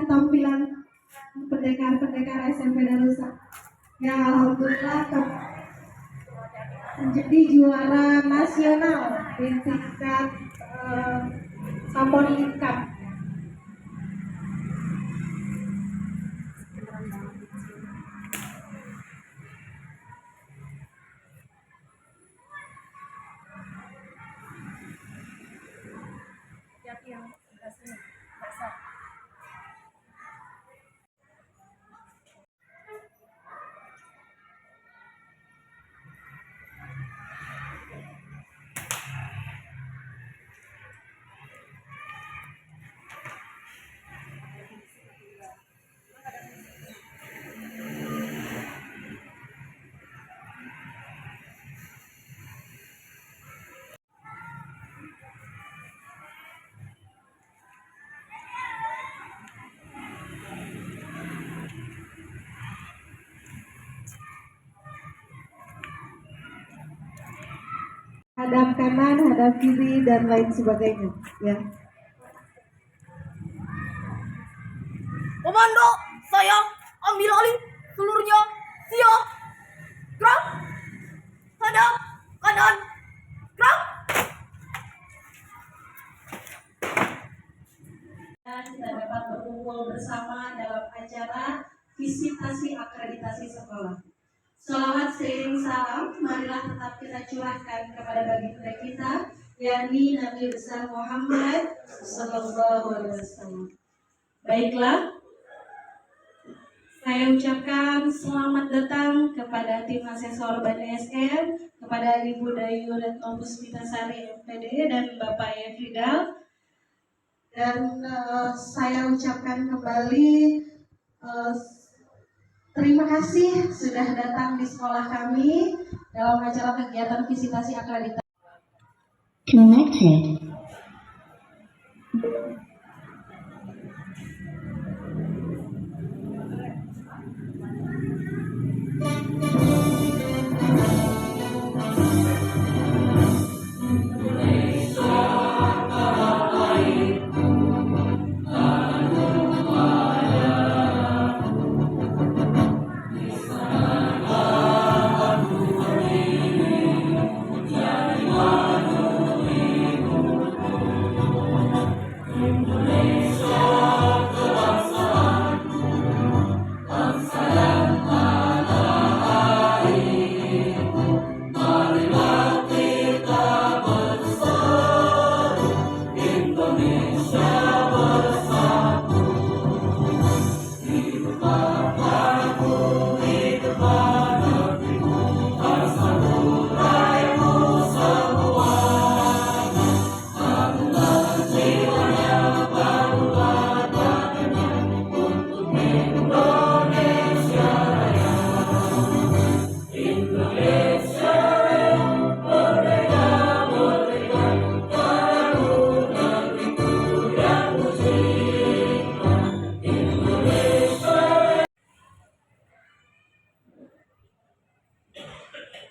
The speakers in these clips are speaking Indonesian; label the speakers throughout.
Speaker 1: tampilan pendekar-pendekar SMP Darussa yang alhamdulillah menjadi juara nasional di tingkat Samponi Cup. Hadap kanan, hadap kiri, dan lain sebagainya. Ya.
Speaker 2: Komando, saya ambil alih seluruhnya. Siap, gerak, hadap kanan, gerak.
Speaker 1: Kita dapat berkumpul bersama dalam acara visitasi akreditasi sekolah. Selawat seiring salam, marilah tetap kita curahkan kepada baginda kita, yakni Nabi besar Muhammad Sallallahu Alaihi Wasallam. Baiklah, saya ucapkan selamat datang kepada tim asesor Bani SM, kepada Ibu Dayu Retno Puspitasari MPD dan Bapak Yefridal. Dan saya ucapkan kembali terima kasih sudah datang di sekolah kami dalam acara kegiatan visitasi akreditasi.
Speaker 3: Connected.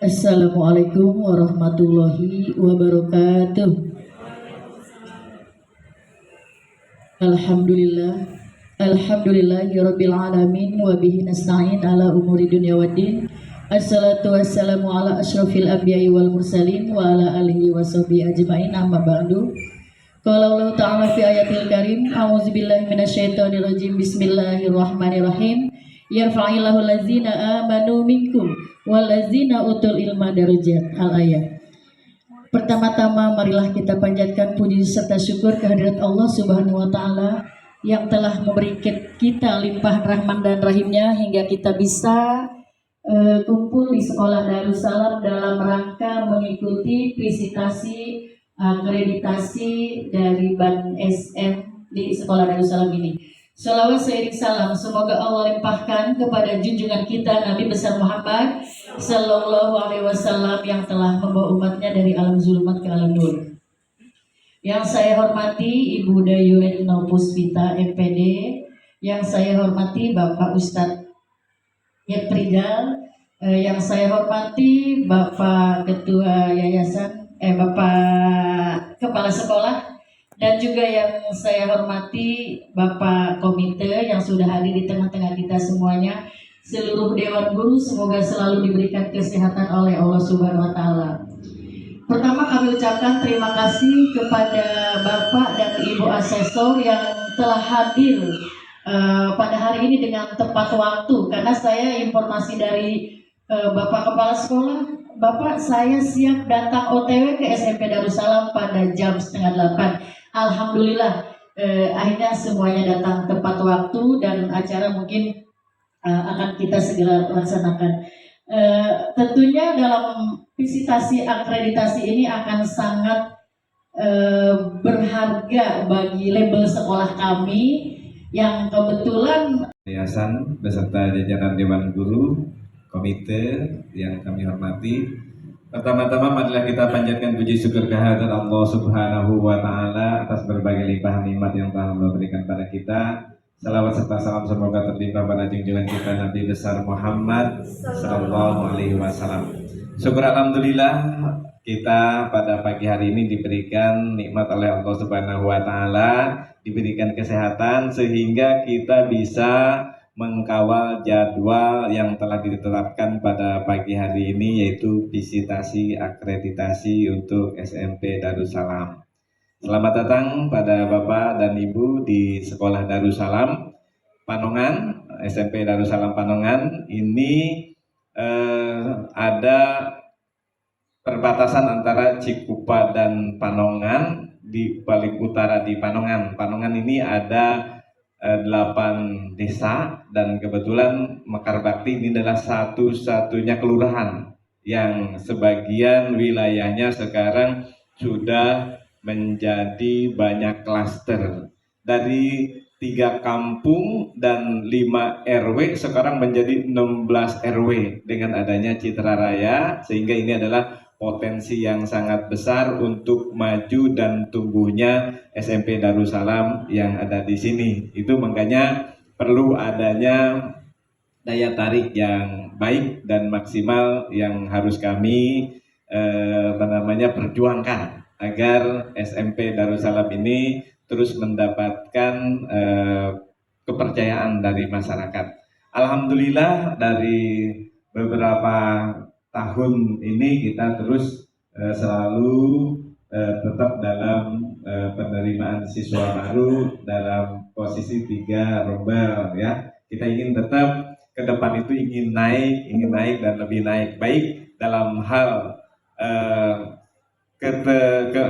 Speaker 3: Assalamualaikum warahmatullahi wabarakatuh. Alhamdulillahirabbil alamin wa bihi nasta'in ala umuri dunya waddin. Assalatu wassalamu ala asyrafil anbiya'i wal mursalin wa ala alihi wa sahbihi ajma'in, amma ba'du. Qala Allah ta'ala fi ayatil karim, a'udzubillahi minasyaitonir rajim, bismillahirrahmanirrahim. Yarfa'illahu allazina amanu minkum wallazina utul ilma darajat. Al-ayat. Pertama-tama marilah kita panjatkan puji serta syukur kehadirat Allah Subhanahu wa taala yang telah memberi kita limpah rahman dan rahimnya hingga kita bisa kumpul di sekolah Darussalam dalam rangka mengikuti visitasi akreditasi dari Ban SM di sekolah Darussalam ini. Shalawat seiring salam semoga Allah limpahkan kepada junjungan kita Nabi besar Muhammad Sallallahu Alaihi Wasallam yang telah membawa umatnya dari alam zulumat ke alam nur. Yang saya hormati Ibu Dayu Retno Puspita MPD, yang saya hormati Bapak Ustadz Yefridal, yang saya hormati Bapak Ketua Yayasan, Bapak Kepala Sekolah, dan juga yang saya hormati Bapak Komite yang sudah hadir di tengah-tengah kita semuanya, seluruh Dewan Guru semoga selalu diberikan kesehatan oleh Allah Subhanahu wa Ta'ala. Pertama kami ucapkan terima kasih kepada Bapak dan Ibu Asesor yang telah hadir pada hari ini dengan tepat waktu, karena saya informasi dari Bapak Kepala Sekolah, Bapak saya siap datang OTW ke SMP Darussalam pada jam 7:30. Alhamdulillah akhirnya semuanya datang tepat waktu dan acara mungkin akan kita segera laksanakan. Tentunya dalam visitasi akreditasi ini akan sangat berharga bagi label sekolah kami yang kebetulan
Speaker 4: Yayasan beserta jajaran Dewan Guru, komite yang kami hormati. Pertama-tama marilah kita panjatkan puji syukur kehadirat Allah Subhanahu wa Ta'ala atas berbagai limpahan nikmat yang telah Allah berikan pada kita. Salawat serta salam semoga terlimpah pada junjungan kita Nabi besar Muhammad sallallahu alaihi wasallam. Syukur alhamdulillah kita pada pagi hari ini diberikan nikmat oleh Allah Subhanahu wa Ta'ala, diberikan kesehatan sehingga kita bisa mengkawal jadwal yang telah ditetapkan pada pagi hari ini, yaitu visitasi akreditasi untuk SMP Darussalam. Selamat datang pada Bapak dan Ibu di Sekolah Darussalam Panongan, SMP Darussalam Panongan. Ini ada perbatasan antara Cikupa dan Panongan, di paling utara di Panongan. Panongan ini ada 8 desa dan kebetulan Mekar Bakti ini adalah satu-satunya kelurahan yang sebagian wilayahnya sekarang sudah menjadi banyak klaster. Dari 3 kampung dan 5 RW sekarang menjadi 16 RW dengan adanya Citra Raya, sehingga ini adalah potensi yang sangat besar untuk maju dan tumbuhnya SMP Darussalam yang ada di sini. Itu makanya perlu adanya daya tarik yang baik dan maksimal yang harus kami perjuangkan agar SMP Darussalam ini terus mendapatkan kepercayaan dari masyarakat. Alhamdulillah dari beberapa tahun ini kita terus selalu tetap dalam penerimaan siswa baru dalam posisi 3 rombel ya. Kita ingin tetap ke depan itu ingin naik dan lebih naik, baik dalam hal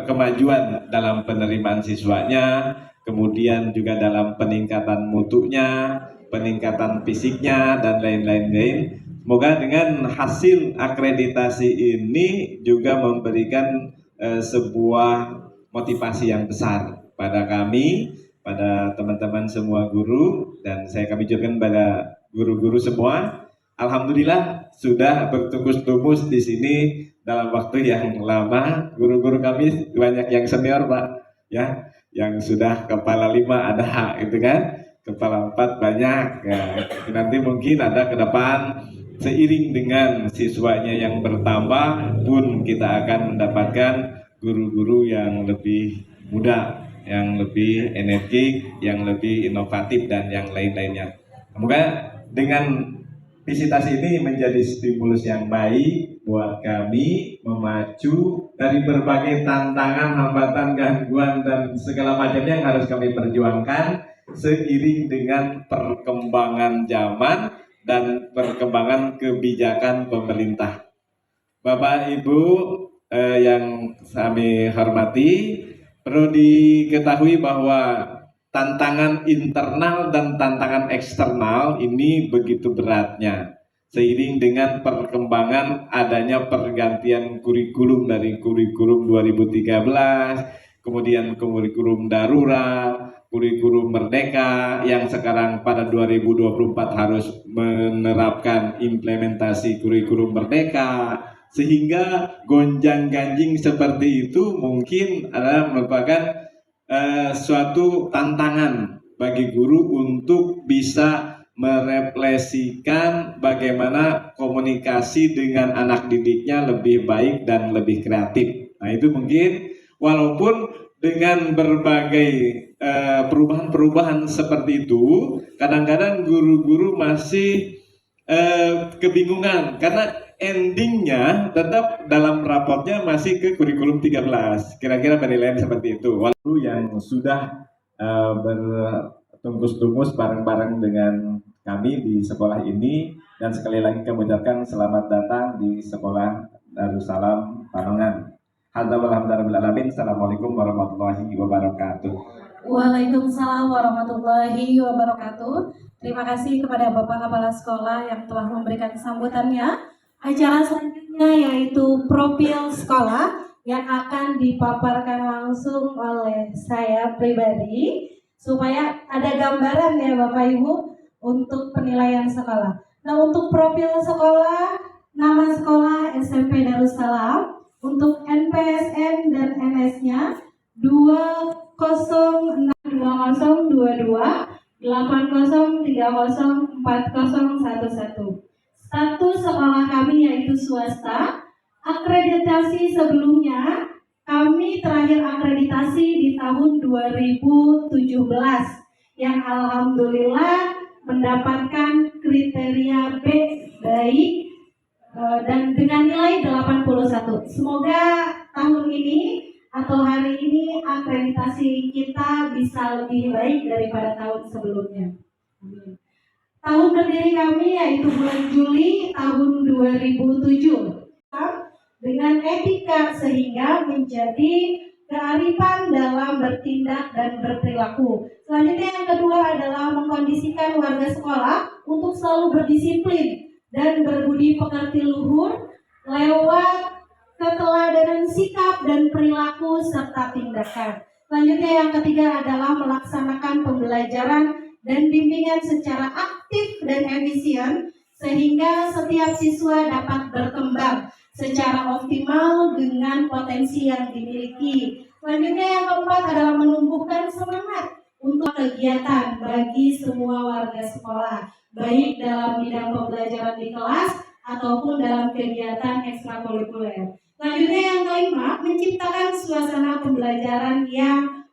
Speaker 4: kemajuan dalam penerimaan siswanya, kemudian juga dalam peningkatan mutunya, peningkatan fisiknya dan lain-lain. Semoga dengan hasil akreditasi ini juga memberikan sebuah motivasi yang besar pada kami, pada teman-teman semua guru, dan kami ucapkan pada guru-guru semua. Alhamdulillah sudah bertukus-tukus di sini dalam waktu yang lama. Guru-guru kami banyak yang senior Pak, ya, yang sudah kepala 5 ada, gitu kan, kepala 4 banyak. Ya, nanti mungkin ada ke depan. Seiring dengan siswanya yang bertambah pun kita akan mendapatkan guru-guru yang lebih muda, yang lebih energik, yang lebih inovatif dan yang lain-lainnya. Semoga dengan visitasi ini menjadi stimulus yang baik buat kami memacu dari berbagai tantangan, hambatan, gangguan dan segala macamnya yang harus kami perjuangkan seiring dengan perkembangan zaman dan perkembangan kebijakan pemerintah. Bapak Ibu yang kami hormati, perlu diketahui bahwa tantangan internal dan tantangan eksternal ini begitu beratnya. Seiring dengan perkembangan adanya pergantian kurikulum dari kurikulum 2013, kemudian kurikulum darurat, kurikulum merdeka yang sekarang pada 2024 harus menerapkan implementasi kurikulum merdeka, sehingga gonjang-ganjing seperti itu mungkin adalah merupakan suatu tantangan bagi guru untuk bisa merefleksikan bagaimana komunikasi dengan anak didiknya lebih baik dan lebih kreatif. Nah itu mungkin walaupun dengan berbagai perubahan-perubahan seperti itu, kadang-kadang guru-guru masih kebingungan karena endingnya tetap dalam raportnya masih ke kurikulum 13. Kira-kira penilaian seperti itu. Walau yang sudah bertungkus-tungkus bareng-bareng dengan kami di sekolah ini, dan sekali lagi kami ucapkan selamat datang di sekolah Darussalam Panongan. Assalamualaikum warahmatullahi wabarakatuh.
Speaker 1: Waalaikumsalam warahmatullahi wabarakatuh. Terima kasih kepada Bapak Kepala Sekolah yang telah memberikan sambutannya. Acara selanjutnya yaitu profil sekolah yang akan dipaparkan langsung oleh saya pribadi supaya ada gambaran ya Bapak Ibu untuk penilaian sekolah. Nah, untuk profil sekolah, nama sekolah SMP Darussalam, untuk NPSN dan NS-nya 2062080304011. Status sekolah kami yaitu swasta. Akreditasi sebelumnya kami terakhir akreditasi di tahun 2017 yang alhamdulillah mendapatkan kriteria B baik dan dengan nilai 81. Semoga tahun ini atau hari ini akreditasi kita bisa lebih baik daripada tahun sebelumnya. Tahun berdiri kami yaitu bulan Juli tahun 2007 dengan etika sehingga menjadi kearifan dalam bertindak dan berperilaku. Selanjutnya yang kedua adalah mengkondisikan warga sekolah untuk selalu berdisiplin dan berbudi pekerti luhur lewat keteladanan sikap dan perilaku serta tindakan. Selanjutnya yang ketiga adalah melaksanakan pembelajaran dan bimbingan secara aktif dan efisien sehingga setiap siswa dapat berkembang secara optimal dengan potensi yang dimiliki. Selanjutnya yang keempat adalah menumbuhkan semangat untuk kegiatan bagi semua warga sekolah, baik dalam bidang pembelajaran di kelas ataupun dalam kegiatan ekstrakurikuler. Selanjutnya yang kelima, menciptakan suasana pembelajaran yang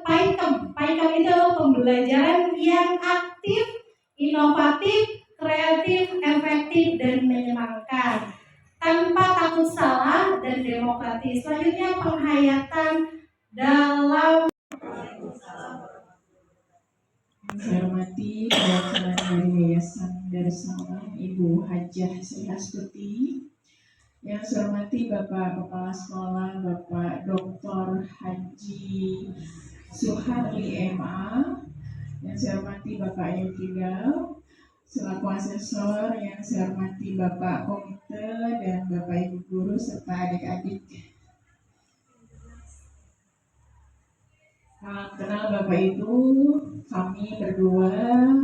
Speaker 1: PAIKEM. PAIKEM itu pembelajaran yang aktif, inovatif, kreatif, efektif, dan menyenangkan, tanpa takut salah dan demokratis. Selanjutnya penghayatan dalam.
Speaker 5: Saya hormati perwakilan dari Yayasan Darussalam Ibu Hajah Sri Astuti. Yang saya hormati Bapak Kepala Sekolah Bapak Dr. Haji Suharli MA. Yang saya hormati Bapak Yukidal selaku asesor. Yang saya hormati Bapak Komite dan Bapak Ibu Guru serta adik-adik. Salam kenal Bapak Ibu, kami berdua,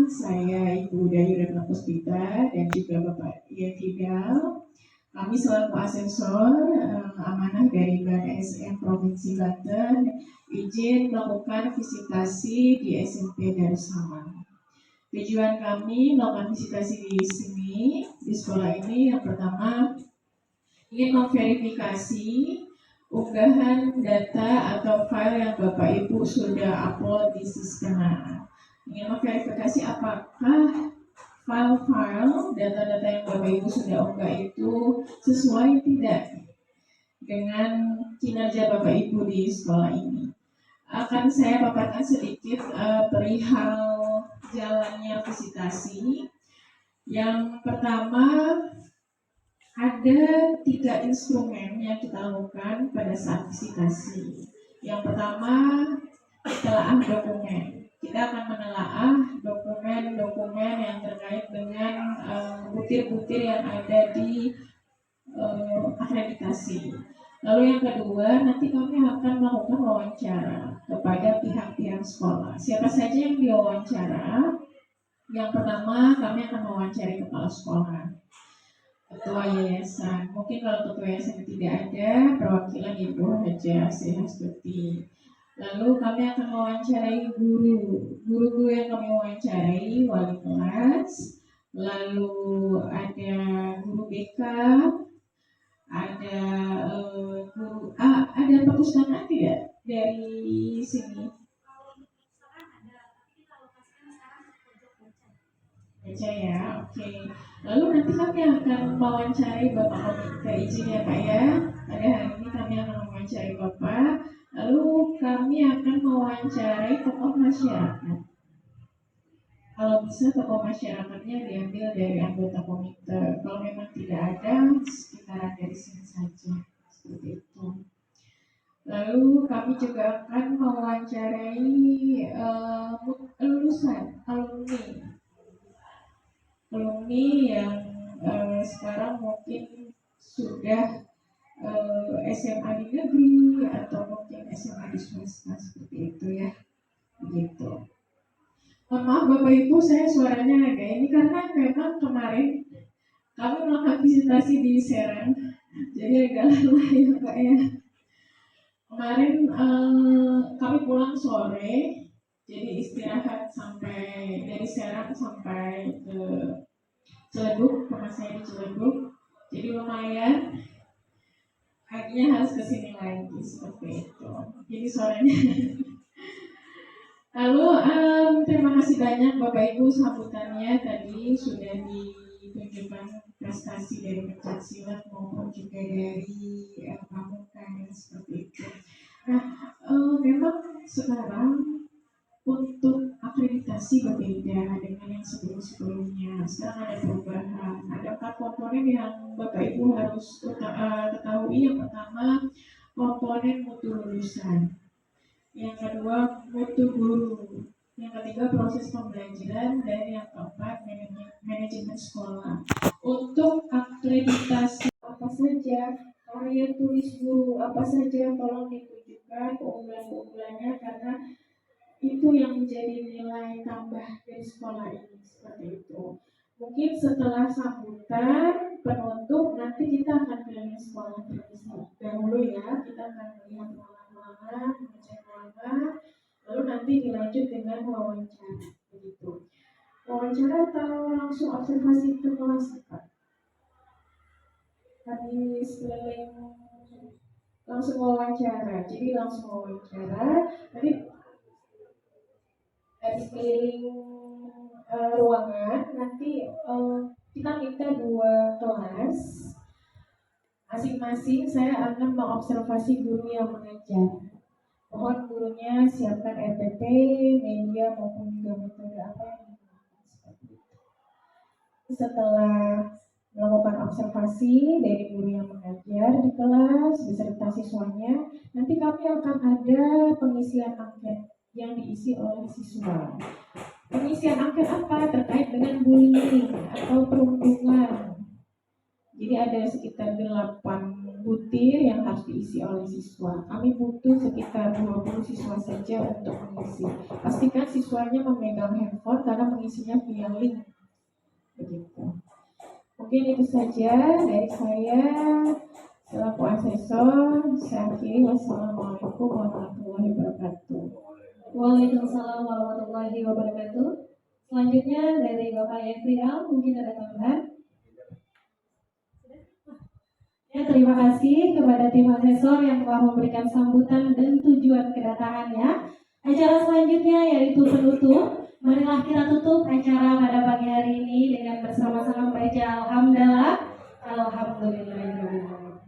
Speaker 5: saya Ibu Dayu Retno Puspita dan juga Bapak Yekidal. Kami selaku asesor amanah dari BANSM Provinsi Banten izin melakukan visitasi di SMP Darussalam. Tujuan kami melakukan visitasi di sini, di sekolah ini, yang pertama ingin memverifikasi unggahan data atau file yang Bapak Ibu sudah upload di Sistema. Ingin memverifikasi apakah file-file data-data yang Bapak Ibu sudah unggah itu sesuai tidak dengan kinerja Bapak Ibu di sekolah ini. Akan saya paparkan sedikit perihal jalannya visitasi. Yang pertama, ada 3 instrumen yang kita lakukan pada saat visitasi. Yang pertama, telaah dokumen. Kita akan menelaah dokumen-dokumen yang terkait dengan butir-butir yang ada di akreditasi. Lalu yang kedua, nanti kami akan melakukan wawancara kepada pihak-pihak sekolah. Siapa saja yang diwawancara? Yang pertama, kami akan mewawancari kepala sekolah, ketua yayasan. Mungkin kalau ketua yayasan tidak ada, perwakilan Ibu Hajah Sri Astuti. Lalu kami akan mewawancarai guru-guru yang kami wawancarai, wali kelas, lalu ada guru BK, ada guru ada perpustakaan tidak? dari sini aja ya. Oke. Lalu nanti kami akan mewawancarai Bapak Komite, izin ya Pak ya. Pada hari ini kami akan mewawancarai Bapak. Lalu kami akan mewawancarai tokoh masyarakat. Kalau bisa tokoh masyarakatnya diambil dari anggota komite. Kalau memang tidak ada, sekitaran dari sini saja. Seperti itu. Lalu kami juga akan mewawancarai lulusan alumni yang sekarang mungkin sudah SMA di negeri atau mungkin SMA di swasta, seperti itu ya. Begitu. Mohon maaf Bapak Ibu, saya suaranya agak ini karena memang kemarin kami melakukan visitasi di Serang, jadi agak lelah ya Pak ya. Kemarin kami pulang sore, jadi istirahat sampai dari Serang sampai ke Ciledug, karena saya di Ciledug, jadi lumayan. Akhirnya harus ke sini lagi seperti itu. Jadi sorenya. Lalu terima kasih banyak Bapak Ibu sambutannya tadi sudah ditunjukkan prestasi dari pencaksilat maupun juga dari pramuka dan seperti itu. Nah, memang sekarang untuk akreditasi berbeda dengan yang sebelum-sebelumnya. Sekarang ada perubahan. Ada 4 komponen yang Bapak Ibu harus ketahui. Yang pertama, komponen mutu lulusan. Yang kedua, mutu guru. Yang ketiga, proses pembelajaran. Dan yang keempat, manajemen sekolah. Untuk akreditasi apa saja, karya tulis guru apa saja, tolong ditunjukkan keunggulan-keunggulannya karena itu yang menjadi nilai tambah dari sekolah ini, seperti itu. Mungkin setelah sambutan penutup nanti kita akan keliling sekolah terlebih dahulu ya. Kita akan melihat ruangan-ruangan, mengecek ruangan, lalu nanti dilanjut dengan wawancara. Begitu. Wawancara atau langsung observasi ke kelas Pak? Habis keliling langsung wawancara. Jadi langsung wawancara. Nanti habis keliling ruangan nanti kita minta 2 kelas masing-masing. Saya akan mengobservasi guru yang mengajar. Mohon gurunya siapkan RPP, media maupun juga metode apa yang digunakan seperti itu. Setelah melakukan observasi dari guru yang mengajar di kelas beserta siswanya, nanti kami akan ada pengisian angket yang diisi oleh siswa. Pengisian angket apa? Terkait dengan bullying atau perundungan. Jadi ada sekitar 8 butir yang harus diisi oleh siswa. Kami butuh sekitar 20 siswa saja untuk mengisi. Pastikan siswanya memegang handphone karena mengisinya via link. Begitu. Mungkin itu saja dari saya selaku asesor. Saya akhiri. Wassalamualaikum warahmatullahi wabarakatuh.
Speaker 1: Waalaikumsalam warahmatullahi wabarakatuh. Selanjutnya dari Bapak Yefrial, mungkin ada tambahan? Ya, terima kasih kepada tim asesor yang telah memberikan sambutan dan tujuan kedatangannya. Acara selanjutnya yaitu penutup. Marilah kita tutup acara pada pagi hari ini dengan bersama-sama membaca Alhamdulillah. Alhamdulillah.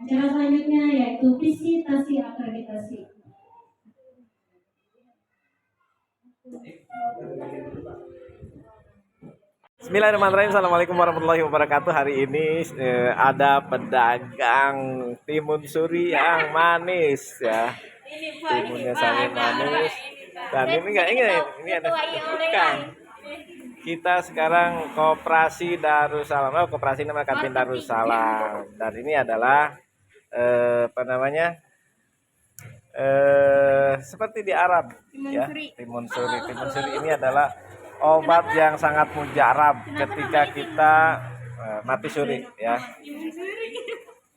Speaker 1: Acara selanjutnya yaitu visitasi akreditasi.
Speaker 6: Bismillahirrahmanirrahim. Assalamualaikum warahmatullahi wabarakatuh. Hari ini ada pedagang timun suri yang manis ya. Timunnya sangat manis. Dan ini enggak ini ada bukan. Kita sekarang Koperasi Darussalam. Oh, koperasi nama Kantin Darussalam. Dan ini adalah apa namanya? Seperti di Arab ya. Timun suri. Timun suri ini adalah obat yang sangat mujarab ketika kita mati suri ya.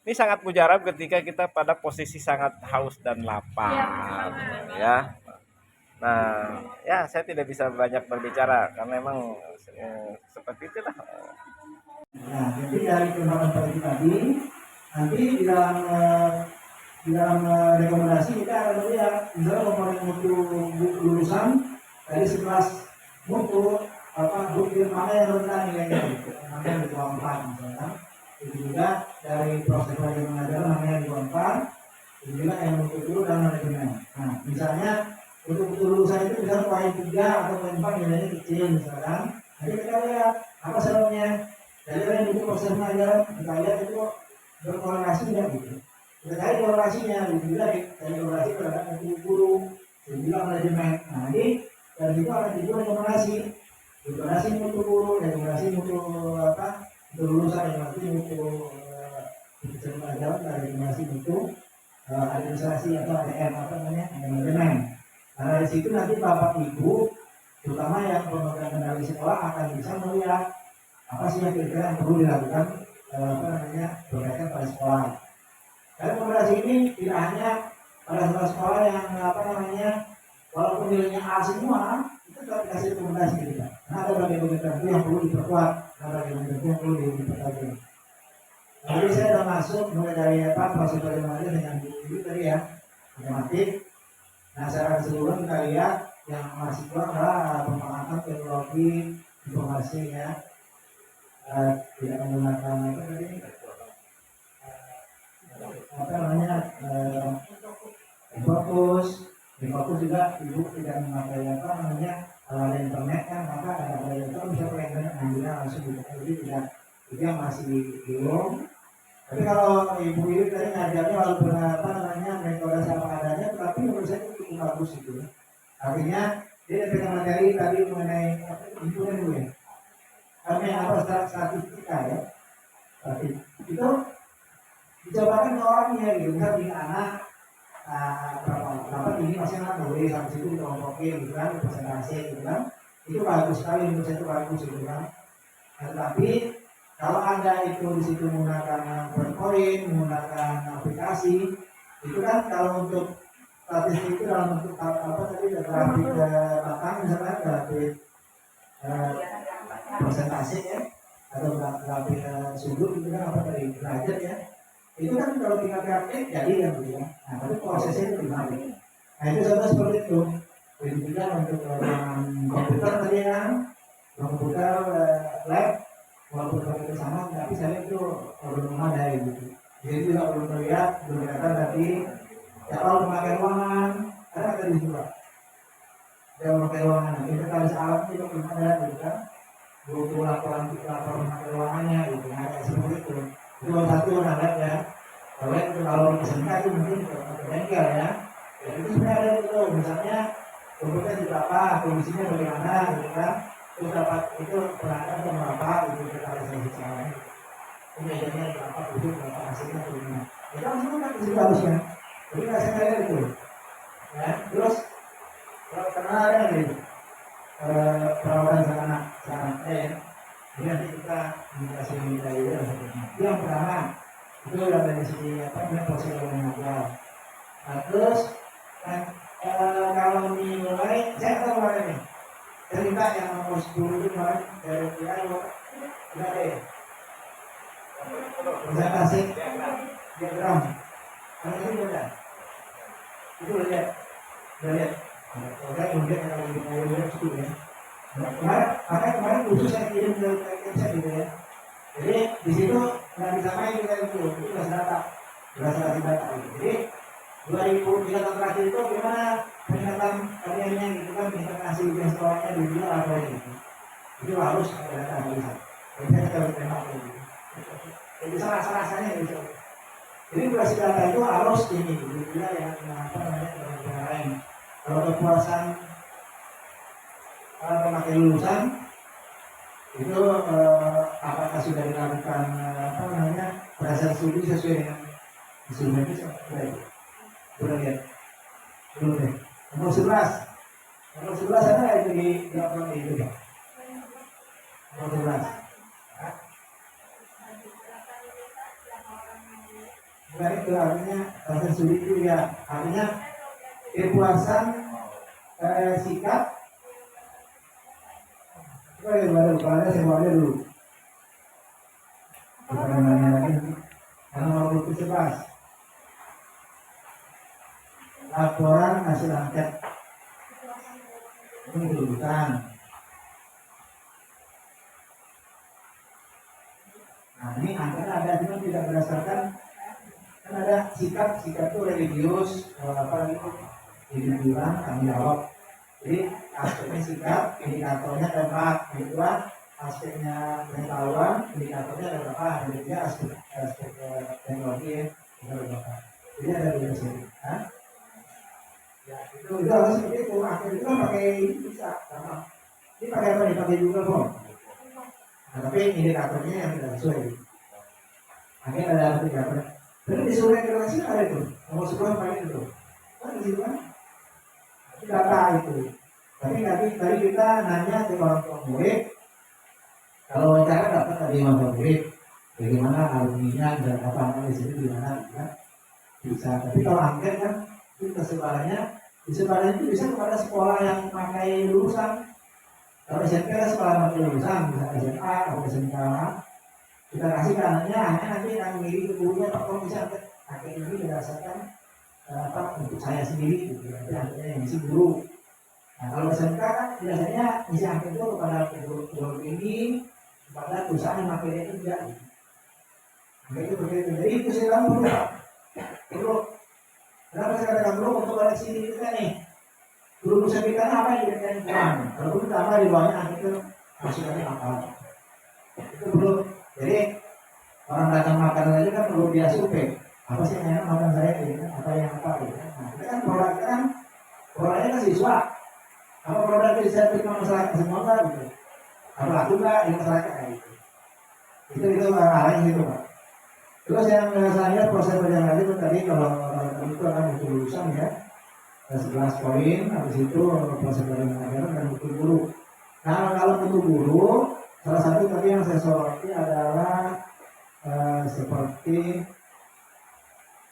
Speaker 6: Ini sangat mujarab ketika kita pada posisi sangat haus dan lapar ya. Nah, ya saya tidak bisa banyak berbicara karena memang seperti itulah.
Speaker 7: Nah, jadi dari perkembangan pagi tadi nanti di dalam di dalam rekomendasi kita akan melihat misalnya komponen mutu lulusan dari 11 mutu bukti mana yang rendah nilainya gitu, mana yang di bawah 4 misalkan. Itu juga dari proses belajar mengajar mana yang di bawah 4, itu juga yang mutu dulu dan manajemen. Nah misalnya untuk mutu lulusan itu misalnya poin 3 atau poin 4 nilainya kecil misalkan. Jadi kita lihat apa sebabnya. Jadi yang itu proses belajar kita lihat itu berkorelasi tidak gitu. Kita cari korelasinya, juga cari korelasi terhadap mutu guru, juga manajemen. Nah jadi dari itu akan dibuat rekomendasi mutu guru, rekomendasi mutu lulusan, rekomendasi mutu pelajaran, rekomendasi mutu administrasi atau ADM manajemen. Nah dari situ nanti bapak ibu, terutama yang pemegang kendali sekolah akan bisa melihat apa sih yang kira-kira yang perlu dilakukan berkaitan pada sekolah. Rekomendasi ini tidak hanya pada sekolah yang walaupun nilainya A semua, itu tetap dikasih rekomendasi kita. Karena ada bagian-bagian tertentu yang perlu diperkuat, ada bagian-bagian tertentu yang perlu dipertajam. Jadi saya sudah masuk mulai dari proses bagaimana dengan guru tadi ya, matematik. Nah secara keseluruhan kita lihat yang masih kurang adalah pemanfaatan teknologi informasi ya, tidak menggunakan fokus juga ibu tidak memakai internet kan, maka ada itu bisa pengen langsung buka, jadi tidak itu yang masih belum. Tapi kalau ibu tadi ngajarnya walaupun metode sama adanya, tetapi menurut saya itu cukup bagus itu. Artinya dia pegang materi tadi mengenai lingkungan dulu ya, kami statistika ya, itu dicobakan ke orangnya gitu, misal di anak berapa tinggi masih anak boleh sampai situ dikompokin gitu kan, presentasi gitu kan, itu bagus sekali, menurut saya itu bagus gitu kan. Nah, tetapi kalau anda itu di situ menggunakan PowerPoint, menggunakan aplikasi, itu kan kalau untuk statistik itu dalam bentuk tadi grafik belakang misalnya grafik presentasi ya, atau grafik sudut itu kan derajat ya. Itu kan kalau tinggal kreatif jadi kan gitu ya. Nah tapi prosesnya itu gimana? Nah itu contoh seperti itu. Begitu juga untuk komputer tadi ya, komputer lab, walaupun komputer sama, tapi saya itu belum ada gitu. Jadi juga belum terlihat, belum kelihatan tadi. Ya kalau memakai ruangan, ada tadi juga. Dia memakai ruangan, kita kalau alat itu belum ada gitu kan. Butuh laporan memakai ruangannya gitu. Nah seperti itu. Itu satu alat ya. Kalau di SMK itu mungkin ke bengkel ya. Jadi itu sebenarnya ada itu, misalnya komputer di berapa, kondisinya bagaimana gitu kan. Itu dapat itu perangkat atau berapa itu kita bisa bicara. Mejanya berapa, duduk berapa, hasilnya bagaimana. Kita semua kan bisa harusnya. Jadi nggak saya lihat itu. Ya, terus kalau karena ada gitu perawatan anak ya. Jadi nanti kita dikasih nilai itu yang pertama itu udah dari segi proses mengajar. Nah, terus kalau nilai saya tahu kemarin nih cerita yang nomor 10 itu kemarin dari Ayo udah deh presentasi diagram kalau itu udah itu udah lihat oke kemudian kalau udah cukup ya. Kemarin khusus saya kirim ke website gitu ya. Jadi di situ nggak bisa main kita itu berdasarkan data gitu. Jadi 2003 tahun terakhir itu gimana peningkatan karyanya gitu kan, peningkatan hasil ujian sekolahnya di dunia apa gitu. Itu harus ada data analisa. Jadi kita harus tembak gitu. Jadi rasanya gitu. Jadi durasi data itu harus ini gitu ya, yang lain. Kalau kepuasan pemakai lulusan itu apakah sudah dilakukan berdasarkan studi sesuai dengan disuruh itu sudah lihat belum deh. Nomor 11 ada itu di laporan itu ya. Nomor 11 bukan itu artinya berdasarkan studi itu ya, artinya kepuasan sikap. Baru semuanya dulu. Karena mau 11. hasil angket ini kedudukan. Nah ini angket ada cuma tidak berdasarkan, kan ada sikap itu religius, apa itu individuan tanggung jawab. Jadi aspeknya sikap, indikatornya ada 4, yang kedua aspeknya pengetahuan, indikatornya ada berapa, ada 3 aspek teknologi ya, ada berapa. Jadi ada 2 sini. Ya itu harus seperti itu. Akhirnya itu kan pakai ini bisa, sama. Ini pakai apa nih? Pakai Google Form. Nah, tapi indikatornya yang tidak sesuai. Akhirnya ada indikator. Tapi di surat regulasi ada itu. Nomor 10 pakai itu. Kan di situ kan? Itu data itu. Tapi tadi kita nanya ke orang tua murid. Kalau wawancara dapat tadi orang tua murid, bagaimana alumninya dan apa di sini di mana kan? Bisa. Tapi kalau angket kan itu disebarannya itu bisa kepada sekolah yang pakai lulusan. Kalau SMP kan sekolah pakai lulusan, bisa SMA atau SMK. Kita kasih ke anaknya nanti yang ngiri ke gurunya, Pak, kalau bisa pakai ini berdasarkan apa untuk saya sendiri gitu. Nanti akhirnya yang isi guru. Nah kalau SMK kan biasanya isi angket itu kepada guru ini, kepada perusahaan yang pakai itu tidak. Angket itu begitu. Jadi itu saya bilang perlu. Kenapa saya katakan perlu untuk koleksi kita nih? Guru dosen kita apa yang diberikan kurang? Kalau perlu tambah di bawahnya angket itu masukannya apa? Itu perlu. Jadi orang datang makan aja kan perlu dia survei. Apa sih yang enak makan saya gitu? Apa yang apa gitu? Nah kita kan produknya kan siswa. Apa produk itu bisa terima masyarakat semua kan gitu? Apa laku nggak di masyarakat gitu? Itu arahnya gitu Pak. Terus yang saya proses perjalanan itu tadi kalau itu akan butuh lulusan ya 11 poin, habis itu proses perjalanan dan butuh guru. Nah kalau butuh guru, salah satu tadi yang saya soroti adalah seperti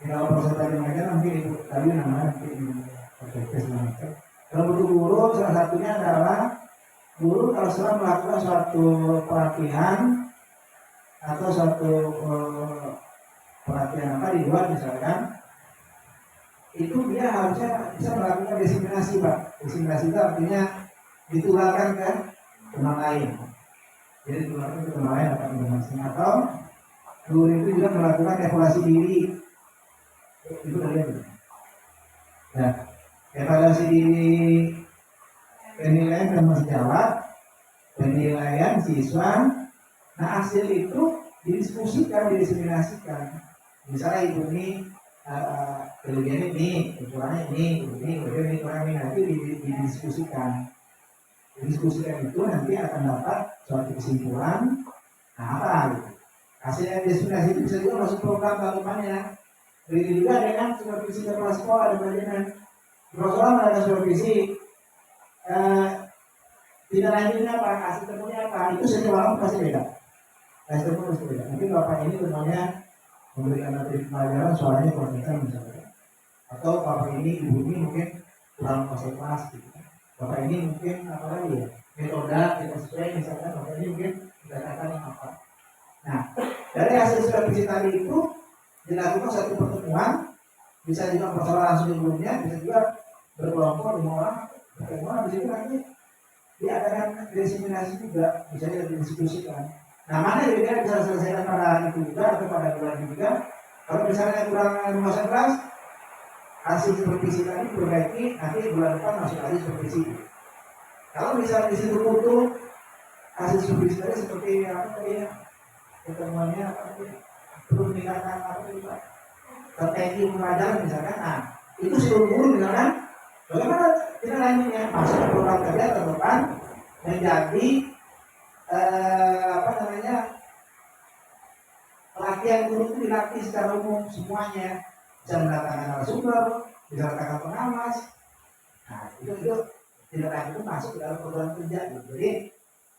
Speaker 7: kalau proses perjalanan mungkin itu tadi namanya mungkin kalau butuh guru, salah satunya adalah guru kalau sedang melakukan suatu pelatihan atau suatu pelatihan apa di luar misalkan, itu dia harusnya bisa melakukan diseminasi Pak. Diseminasi itu artinya ditularkan ke teman lain. Jadi ditularkan ke teman lain atau informasi, atau guru itu juga melakukan evaluasi diri. Itu kalian. Nah, evaluasi diri, penilaian teman sejawat, penilaian siswa. Nah hasil itu didiskusikan, didiseminasikan. Misalnya ibu ini kelebihannya ini, kekurangannya ini, kurang ini, nanti didiskusikan. Didiskusikan itu nanti akan dapat suatu kesimpulan. Nah apa gitu? Hasilnya diseminasi itu bisa juga masuk program tahapannya. Begitu juga dengan supervisi kepala sekolah dan pelajaran. Sekolah melakukan supervisi. Tidak lanjutnya apa, hasil temunya apa, itu setiap orang pasti beda. Hasil temu pasti beda. Mungkin bapak ini temunya memberikan materi pelajaran suaranya kurang kencang misalnya, atau bapak ini ibu ini mungkin kurang konsentrasi gitu. Bapak ini mungkin apa lagi ya, metode tidak sesuai misalkan, bapak ini mungkin dikatakan apa. Nah dari hasil supervisi tadi itu dilakukan satu pertemuan, bisa juga persoalan langsung di gurunya, bisa juga berkelompok 5 orang pertemuan, di situ nanti diadakan diseminasi juga, misalnya didiskusikan. Nah mana yang kita bisa selesaikan pada itu juga atau pada bulan juga. Kalau misalnya kurang 15 hasil supervisi tadi diperbaiki, nanti bulan depan masuk lagi supervisi. Kalau misalnya di situ butuh hasil supervisi tadi seperti apa tadi ya, pertemuannya apa tadi, perlu meningkatkan apa tadi Pak, strategi pembelajaran misalkan. Nah itu seluruh guru misalkan, bagaimana kita lanjutnya masuk ke program kerja tahun depan menjadi pelatihan guru itu dilatih secara umum semuanya, bisa mendatangkan narasumber, bisa mendatangkan pengawas. Nah itu tidak lanjut masuk ke dalam program kerja. Jadi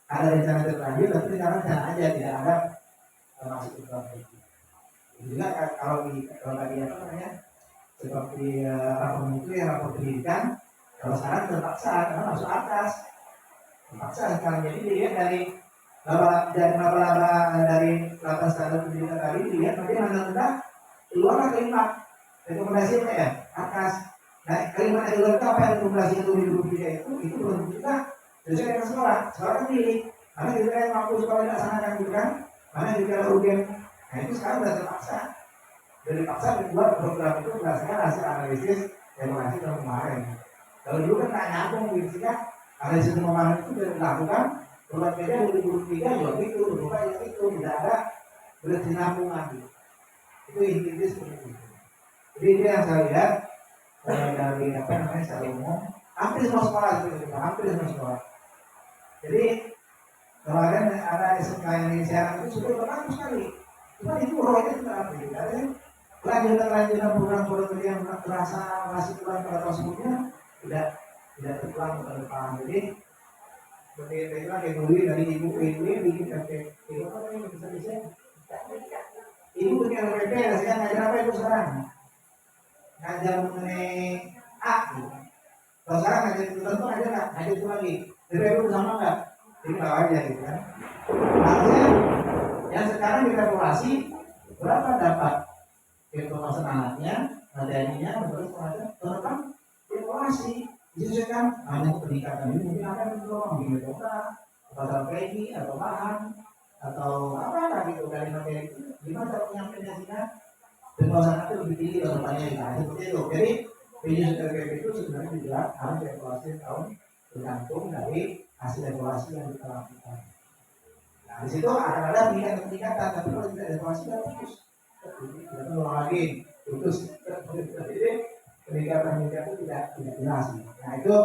Speaker 7: ada rencana terlanjut, tapi rencana aja tidak ada masuk ke program kerja. Juga kalau tadi apa namanya seperti rapor mutu ya, rapor pendidikan. Kalau sekarang terpaksa karena masuk atas, terpaksa sekarang. Jadi dilihat dari lapan standar pendidikan tadi, dilihat nanti mana keluarlah kelima rekomendasi apa ya atas. Nah, kalimat yang lengkap apa yang rekomendasi itu itu belum juga sesuai dengan sekolah. Sekolah kan pilih. Mana juga yang mampu sekolah dilaksanakan gitu kan? Mana juga urgen. Nah itu sekarang sudah terpaksa. Sudah dipaksa membuat program itu berdasarkan hasil analisis evaluasi tahun kemarin. Kalau dulu kan tak nyambung gitu kan? Analisis kemarin itu sudah dilakukan. Perubahan media 2003 juga gitu, 2004 itu tidak ada berkesinambungan gitu. Itu intinya seperti itu. Jadi itu yang saya lihat dari apa namanya secara umum hampir semua sekolah seperti itu, hampir semua sekolah. Jadi kemarin ada SMK Indonesia itu sudah bagus sekali. Cuma itu rohnya tidak apa gitu. Ada lanjutan program yang terasa masih kurang pada tahun sebelumnya tidak terulang ke depan. Jadi seperti yang saya bilang dulu dari ibu bikin ibu apa yang bisa ibu bikin LPP, saya ngajar apa itu sekarang? Ngajar mengenai A gitu. Kalau sekarang ngajar itu tentu ngajar nggak? Ngajar itu lagi. Jadi itu sama nggak? Jadi tahu aja gitu kan. Harusnya yang sekarang dikalkulasi berapa dapat informasi anaknya, materinya, terus tentang evaluasi. Disesuaikan hanya peningkatan ini mungkin akan mendorong di metode pasal kredit atau bahan atau apa lah gitu dari materi itu. Gimana cara menyampaikannya? Penguasaan itu lebih tinggi atau banyak nah, seperti itu. Jadi PJSTRKP itu sebenarnya juga harus evaluasi tahun tergantung dari hasil evaluasi yang kita lakukan. Nah di situ akan ada peningkatan, tapi kalau tidak evaluasi tidak putus, tidak perlu lagi putus. Jadi peningkatan itu tidak jelas. Nah itu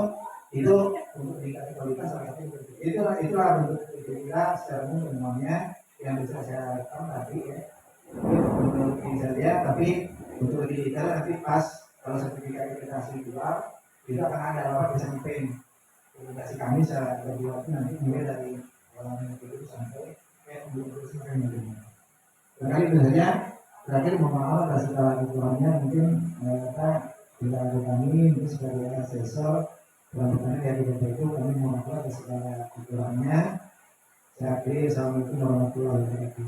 Speaker 7: untuk meningkatkan kualitas salah satu itulah bentuk kita secara umum semuanya yang bisa saya rekam tadi ya. Untuk bisa lihat, tapi untuk lebih detail nanti pas kalau sertifikat akreditasi keluar itu akan ada lewat di samping akreditasi kami secara lebih waktu nanti mulai dari orang itu sampai sampai mungkin. Sekali itu saja. Terakhir mohon maaf atas segala kekurangannya mungkin kita tidak ada kami mungkin sebagai asesor pelantikan dari BPU kami mohon maaf atas segala kekurangannya. Saya akhiri. Assalamualaikum warahmatullahi wabarakatuh.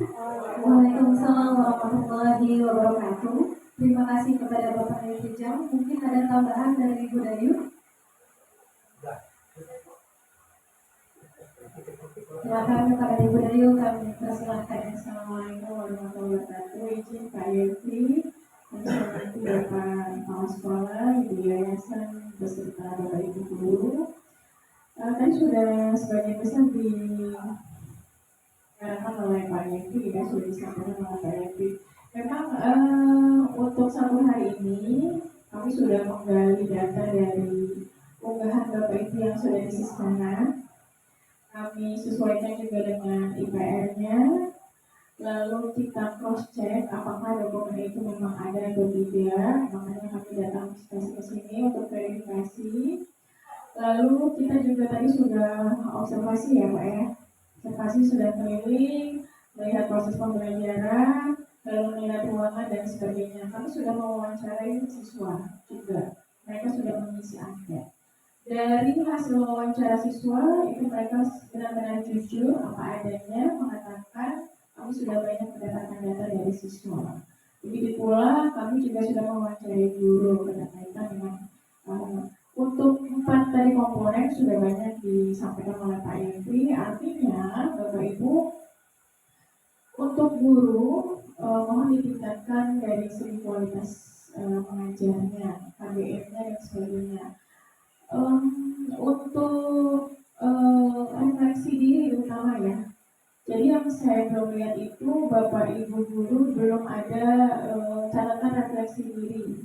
Speaker 1: Waalaikumsalam warahmatullahi wabarakatuh. Terima kasih kepada Bapak Rijal. Mungkin ada tambahan dari Ibu Dayu. Silakan kepada Ibu Dayu, kami persilahkan. Assalamualaikum warahmatullahi wabarakatuh. Izin Pak Yenti, nanti Bapak Kepala Sekolah, Ibu Yayasan, beserta Bapak Ibu Guru. Tadi sudah sebagian besar diarahkan oleh Pak Yenti, ya sudah disampaikan oleh Pak Yenti. Memang untuk satu hari ini kami sudah menggali data dari unggahan Bapak Ibu yang sudah disisihkan. Kami sesuaikan juga dengan IPR-nya, lalu kita cross check apakah dokumen itu memang ada atau tidak. Makanya kami datang ke sini untuk verifikasi. Lalu kita juga tadi sudah observasi ya Pak ya, observasi sudah keliling, melihat proses pembelajaran, lalu melihat ruangan dan sebagainya. Kami sudah mewawancarai siswa juga, mereka sudah mengisi angket. Dari hasil wawancara siswa itu mereka benar-benar jujur apa adanya, mengatakan kami sudah banyak mendapatkan data dari siswa. Begitu pula kami juga sudah mewawancarai guru berkaitan dengan untuk 4 dari komponen sudah banyak disampaikan oleh Pak Yenti. Artinya Bapak Ibu, untuk guru mohon ditingkatkan dari segi kualitas pengajarnya, KBM-nya dan sebagainya. Untuk refleksi diri utama ya. Jadi yang saya belum lihat itu Bapak Ibu guru belum ada catatan refleksi diri.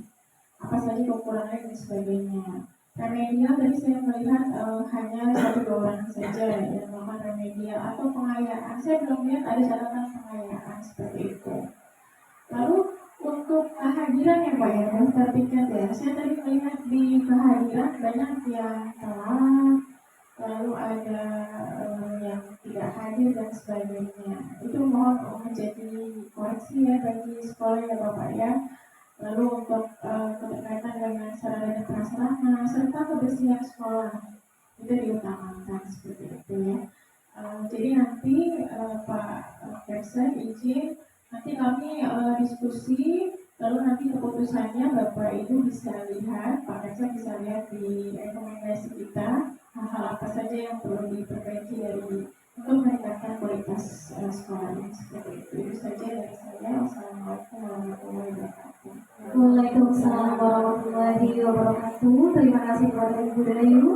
Speaker 1: Apa saja kekurangan dan sebagainya. Remedial tadi saya melihat hanya 1-2 orang saja yang melakukan remedial atau pengayaan. Saya belum lihat ada catatan pengayaan seperti itu. Lalu untuk kehadiran ya Pak ya, daftar tiket ya. Saya tadi melihat di kehadiran banyak yang telat, lalu ada yang tidak hadir dan sebagainya. Itu mohon menjadi koreksi ya bagi sekolah ya Bapak ya. Lalu untuk keterkaitan dengan sarana dan prasarana serta kebersihan sekolah itu diutamakan seperti itu ya. Jadi nanti Pak Kepsen izin nanti kami diskusi
Speaker 5: Lalu nanti keputusannya Bapak Ibu bisa lihat, Pak Reksa bisa lihat di rekomendasi kita hal-hal apa saja yang perlu diperbaiki dari untuk meningkatkan kualitas sekolah ini seperti itu. Itu saja dari saya. Wassalamualaikum warahmatullahi wabarakatuh.
Speaker 1: Waalaikumsalam warahmatullahi wabarakatuh. Terima kasih kepada Ibu Dayu.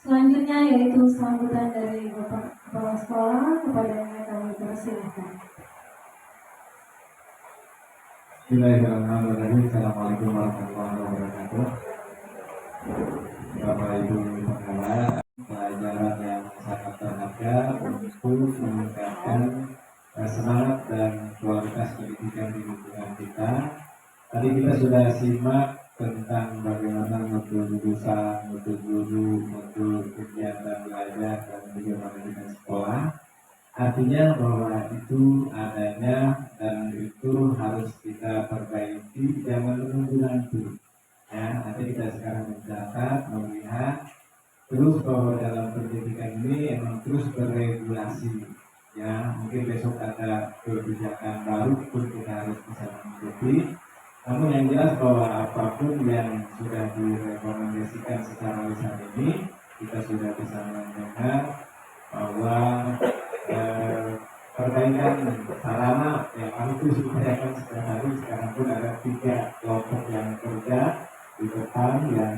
Speaker 1: Selanjutnya yaitu sambutan dari Bapak Kepala Sekolah, kepadanya kami persilahkan.
Speaker 8: Bismillahirrahmanirrahim. Assalamualaikum warahmatullahi wabarakatuh. Bapak Ibu pengawas, pelajaran yang sangat berharga untuk meningkatkan semangat dan kualitas pendidikan di lingkungan kita. Tadi kita sudah simak tentang bagaimana mutu lulusan, mutu guru, mutu kegiatan belajar dan juga manajemen sekolah. Artinya bahwa itu adanya dan itu harus kita perbaiki, jangan menunggu nanti. Ya, nanti kita sekarang mencatat, melihat terus bahwa dalam pendidikan ini emang terus beregulasi. Ya, mungkin besok ada kebijakan baru pun kita harus bisa mengikuti. Namun yang jelas bahwa apapun yang sudah direkomendasikan secara lisan ini, kita sudah bisa mendengar bahwa perbaikan sarana yang kami terus upayakan setiap hari. Sekarang pun ada 3 kelompok yang kerja di depan, yang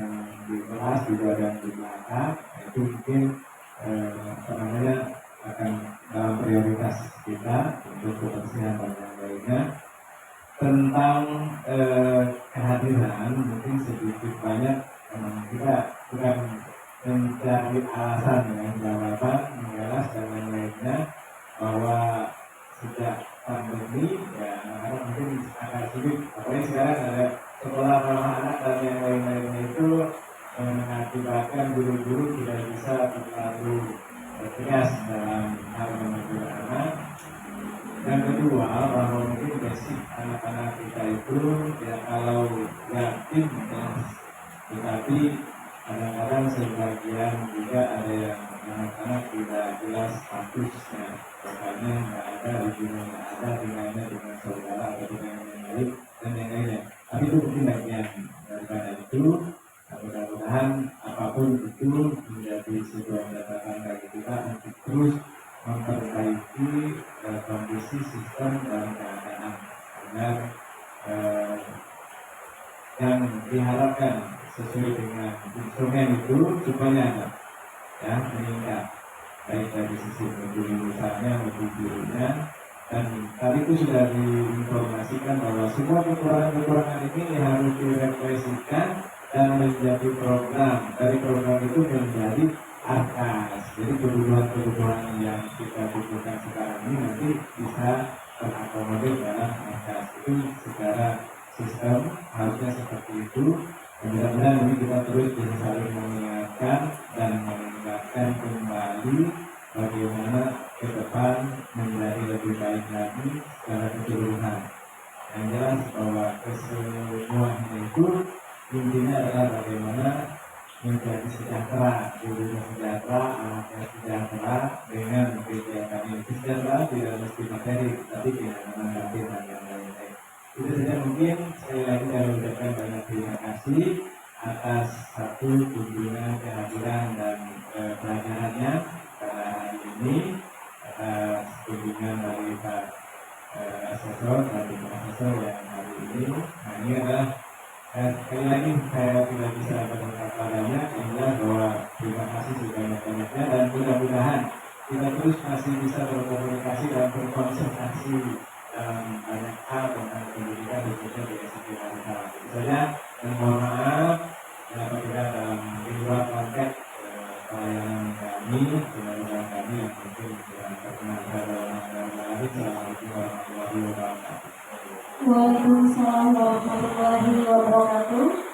Speaker 8: di kelas juga dan di belakang. Itu mungkin akan dalam prioritas kita untuk kebersihan dan yang lainnya. Tentang kehadiran mungkin sedikit banyak kita bukan mencari alasan dengan jawaban mengelas dan lain-lainnya, bahwa sejak pandemi ya anak-anak mungkin agak sulit, apalagi sekarang ada sekolah ramah anak dan yang lain-lainnya, itu mengakibatkan guru-guru tidak bisa terlalu tegas dalam hal menegur anak. Yang kedua, bahwa mungkin basic anak-anak kita itu ya kalau yakin ya, tetapi kadang-kadang sebagian juga ada yang anak-anak tidak jelas statusnya, makanya nggak ada hubungan, nggak ada tinggalnya dengan saudara atau dengan yang lain dan yang lainnya. Tapi itu mungkin bagian daripada itu. Mudah-mudahan apapun itu menjadi sebuah catatan bagi kita untuk terus memperbaiki kondisi sistem dan keadaan agar yang diharapkan sesuai dengan instrumen itu supaya ya meningkat, baik dari sisi mutu lulusannya maupun gurunya. Dan tadi itu sudah diinformasikan bahwa semua kekurangan-kekurangan ini harus direfleksikan dan menjadi program. Dari program itu menjadi AKAS. Jadi kebutuhan-kebutuhan yang kita butuhkan sekarang ini nanti bisa terakomodir dalam AKAS. Itu secara sistem harusnya seperti itu. Mudah-mudahan ini kita terus bisa saling mengingatkan dan mengingatkan kembali bagaimana ke depan menjadi lebih baik lagi secara keseluruhan. Yang jelas bahwa kesemuanya itu intinya adalah bagaimana menjadi sejahtera, gurunya sejahtera, anaknya sejahtera dengan kegiatan ini. Sejahtera tidak mesti materi, tapi kenyamanan batin dan yang lain-lain. Itu saja mungkin. Sekali lagi saya ucapkan banyak terima kasih atas satu kunjungan, kehadiran dan pelajarannya pada hari ini, atas kunjungan dari Pak Asesor dan Ibu Asesor yang hari ini. Nah, ini adalah sekali lagi saya tidak bisa berkata padanya, inilah bahwa terima kasih sebanyak-banyaknya dan mudah-mudahan kita terus masih bisa berkomunikasi dan berkonsentrasi dalam banyak hal tentang pendidikan khususnya di SMP Marifah. Itu saja, dan mohon maaf apabila dalam di luar konteks pelayanan kami, pelayanan kami yang mungkin tidak terkenal dalam hal ini. Assalamualaikum warahmatullahi wabarakatuh.
Speaker 1: Waalaikumsalam warahmatullahi wabarakatuh.